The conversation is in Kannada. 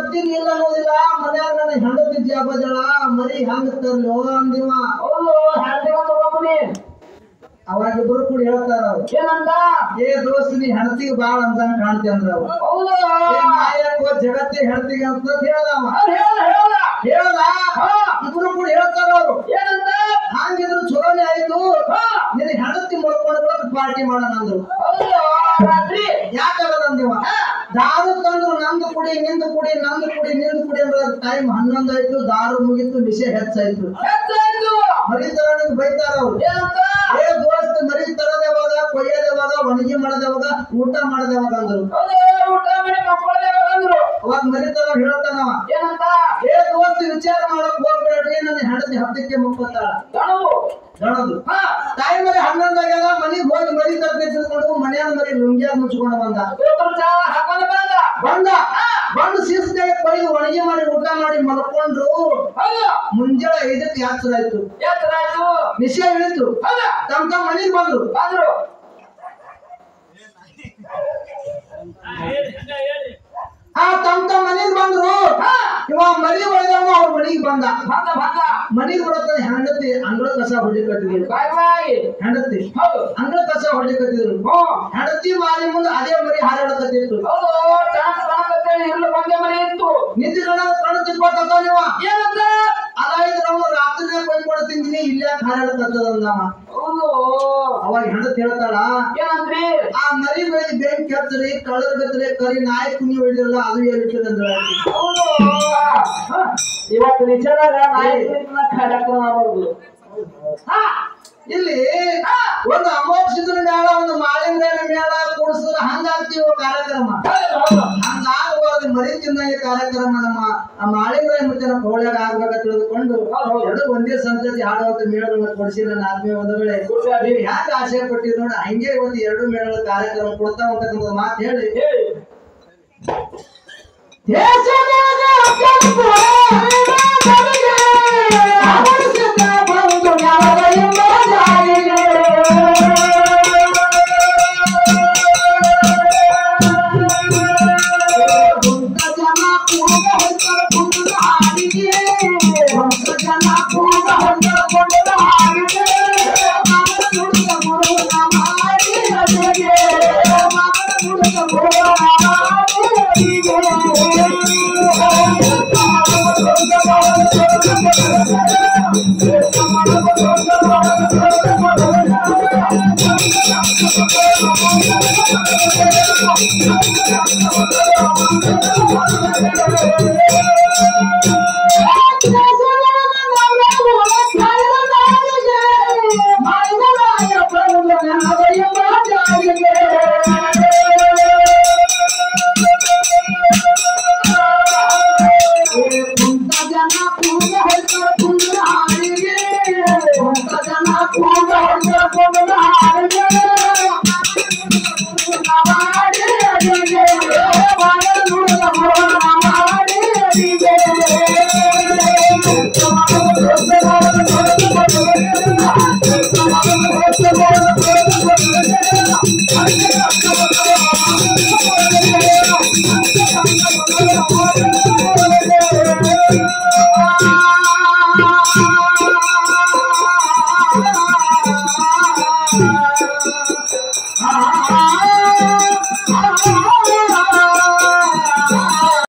ಗೊತ್ತಿಲ್ಲ ಇಲ್ಲ ಅನ್ನೋದಿಲ್ಲ ಮನ್ಯಾಗ ನನ್ನ ಹೆಂಡತಿ ಜಾಬಜಳ ಮರಿ ಹಂಗ ತರ್ಲಿ ಅಂದಿವ ಅವಾಗಿಬ್ರು ಕೂಡ ಹೇಳ್ತಾರ ಏನಂತ ಏ ದೋಸ್ತ ನೀ ಹೆಂಡತಿಗೆ ಬಾಳ ಅಂದಂಗ ಕಾಣ್ತಿ ಅಂದ್ರ ಅವ್ರು ಜಗತ್ತಿ ಹೆಂಡತಿಗೆ ಅಂತ ಹೇಳ್ದವ ಹೇಳ್ದ ಇಬ್ರು ಕೂಡ ಹೇಳ್ತಾರ ಅವ್ರು ಏನಂತ ಹಂಗಿದ್ರು ಚಲೋನೆ ಆಯ್ತು ನಿನ್ ಹೆಂಡತಿ ಮಾಡ್ಕೊಂಡು ಪಾರ್ಟಿ ಮಾಡೋಣ ಅಂದ್ರು ರಾತ್ರಿ ಯಾಕಾಗದ ಅಂದಿವ ದಾರು ತಂದ್ರು ನಂದು ಕುಡಿ ನಿಂದು ಕುಡಿ ನಂದು ಕುಡಿ ನಿಂದು ಕುಡಿ ಅಂದ್ರೆ ಟೈಮ್ 11 ಆಯ್ತು ದಾರು ಮುಗಿತು ವಿಷಯ ಹೆಚ್ಚಾಯ್ತು ಮರಿ ತರನಿಗೆ ಬೈತಾರ ಅವ್ರು ಏ ದೋಸ್ತ ಮರಿ ತರದೇವಾಗ ಕೊಯ್ಯದೇವಾಗ ಒಣಗಿ ಮಾಡದೇವಾಗ ಊಟ ಮಾಡದೇವಾಗ ಅಂದ್ರು ಅವಾಗ ಮರಿ ತರ ಹೇಳ್ತಾನವ ಏ ದೋಸ್ತ ವಿಚಾರ ಮಾಡಕ್ ಹೋಗ್ಬೇಡ್ರಿ ನನ್ನ ಹೆಂಡತಿ ಹತ್ತಕ್ಕೆ ಮುಪ್ಪತ್ತಾಳ ಗಣದು ಟೈಮ್ ಅಲ್ಲಿ 11 ಆಗ್ಯಾಗ ಮನಿಗ್ ಹೋಗಿ ಮರಿ ತಪ್ಪಿ ತಿಳ್ಕೊಂಡು ಮನ್ಯಾಗ ಮರಿ ಲುಂಗಿಯಾಗ ಮುಚ್ಕೊಂಡು ಬಂದು ಶಿಸ್ತಾಗ ಕೊಯ್ದು ಒಣಗಿ ಮಾಡಿ ಊಟ ಮಾಡಿ ಮಲ್ಕೊಂಡ್ರು ಮುಂಜಾನೆ 5ಕ್ಕೆ ಯಾತ್ರೆ ಆಯ್ತು ವಿಷಯ ಇಳಿತು ತಮ್ಮ ಮನಿಗ್ ಬಂದ್ರು ತಮ್ಮ ಮನಿಗ್ ಬಂದ್ರು ಇವ ಮರಿ ಒಳದವ ಅವ್ರ ಮನಿಗ್ ಬಂದ ಮನಿಗ್ ಬರತ್ತ ಹೆಂಡತಿ ಅಂಗಳ ಕಸ ಹೊಡಿಕತ್ತಿದ್ರು ಹೆಂಡತಿ ಅಂಗಳ ಕಸ ಹೊಡಿಕತ್ತಿದ್ರು ಹೆಂಡತಿ ಮಾರಿ ಮುಂದೆ ಅದೇ ಮರಿ ಹಾರಾಡಕತ್ತಿತ್ತು ನಿಂತಿ ಕಣ ತಿಕ್ಕೊತ್ತ ನೀವ ಅದಾಯ್ತು ನಾವು ರಾತ್ರಿನೇ ಕೊಯ್ಕೊಂಡು ತಿಂತೀನಿ ಇಲ್ಲೇ ಹಾರಾಡಕತ್ತದಂದವ ಅವಾಗ ಹೆಂಡತಿ ಹೇಳ್ತಾಳ ಆ ಮರಿ ಮೇಲೆ ಬೆಂಕಿ ಹತ್ತರಿ ಕಳ್ಳರ ಗತ್ತರಿ ಕರಿ ನಾಯಿ ಕುನಿ ಹೊಡಿದಿರಲ್ಲ ಅದು ಹೇಳಿರ್ತದಂದ್ರ ಇವತ್ತು ನಿಜದಾಗ ಕಾರ್ಯಕ್ರಮ ಬರುದು ಇಲ್ಲಿ ಒಂದು ಅಮೋಕ್ಷದ ಮೇಳ ಒಂದು ಮಾಳಿಂಗನ ಮೇಳ ಕೂಡಿಸಿದ್ರ ಹಂಗಾಗ್ತೀವಿ ಕಾರ್ಯಕ್ರಮ ಹಂಗಾಗಬಾರ್ದು ಮರಿ ತಿನ್ನಂಗೆ ಕಾರ್ಯಕ್ರಮ ನಮ್ಮ ಮಾಳಿಂಗರಾಯ ಮುತ್ತನ ಕೋಳ್ಯಾಗ ಆಗ್ಬೇಕ ತಿಳಿದುಕೊಂಡು ಎರಡು ಒಂದೇ ಸಂತತಿ ಹಾಡುವಂತ ಮೇಳಗಳನ್ನ ಕೊಡಿಸಿ ನನ್ನ ಆತ್ಮೀಯ ಒಂದುಗಳೇ ನೀವು ಹ್ಯಾಂಗ ಆಸೆ ಪಟ್ಟಿದ್ ನೋಡಿ ಹಂಗೆ ಇವತ್ತು 2 ಮೇಳಗಳ ಕಾರ್ಯಕ್ರಮ ಕೊಡ್ತಾವ ಅಂತಕ್ಕಂಥ ಮಾತು ಹೇಳಿ Thank you.